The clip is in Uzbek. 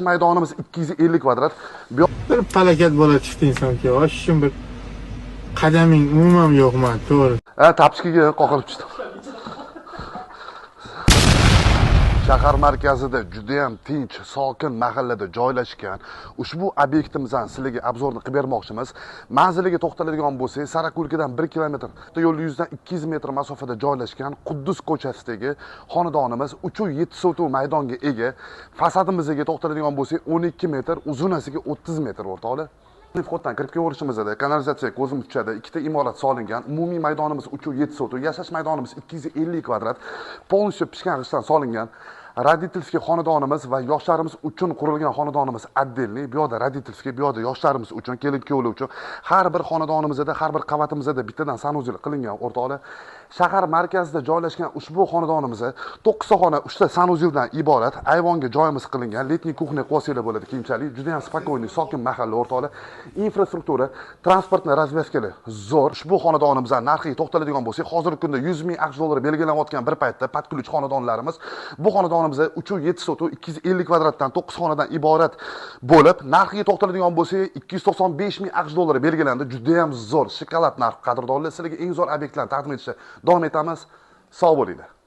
Maydonimiz 250 kvadrat. Bir falokat bola chiqding sanki. Oshim bir qadaming umuman yo'qman, to'g'ri. Tapchkiga qoqilib chiqdim. Shahar markazida juda ham tinch, sokin mahallada joylashgan ushbu obyektimizdan sizlarga obzorni qilib bermoqchimiz. Manziliga to'xtaladigan bo'lsak, Sarakulkadan 1 kilometr, yo'l yuzidan 200 metr masofada joylashgan Quddus ko'chasidagi xonadonimiz 3.7 sotuv maydonga ega. Fasadimizga to'xtaladigan bo'lsak, 12 metr, uzunasiga 30 metr o'rtoqlar. Koddan kirib kelishlarimizda kanalizatsiya ko'zim tushadi, ikkita imorat solingan. Umumiy maydonimiz 3.7 sotuv, yashash maydonimiz 250 kvadrat, polностью pishgan g'ishtdan solingan. Родительский xonadonimiz va yoshlarimiz uchun qurilgan xonadonimiz отдельный. Bu yerda родительский, bu yerda yoshlarimiz uchun, kelin-kuyovlar uchun har bir xonadonimizda, har bir qavatimizda bittadan sanuzel qilingan o'rtoqlar. Shahar markazida joylashgan ushbu xonadonimiz 9 xona 3 ta sanuzeldan iborat. Ayvonga joyimiz qilingan, letniy kuxnya qo'singlar bo'ladi keyinchalik. Juda ham spokойный, sokin mahalla o'rtoqlar. Infrastruktura, transportni razvyaskali zo'r. Ushbu xonadonimizning narxiga to'xtaladigan bo'lsak, hozirgi kunda 100 ming AQSh dollari belgilanayotgan bir paytda patkulch xonadonlarimiz. Bu xonadonimizda 3.7 sotuv 250 kvadratdan 9 xonadan iborat bo'lib, narxiga to'xtaladigan bo'lsak, 295 ming AQSh dollari belgilandi. Juda ham zo'r, shokolad narx qadrdonlar. Sizlarga eng zo'r obyektlarni taqdim etishda davom etamiz. Sog' bo'linglar.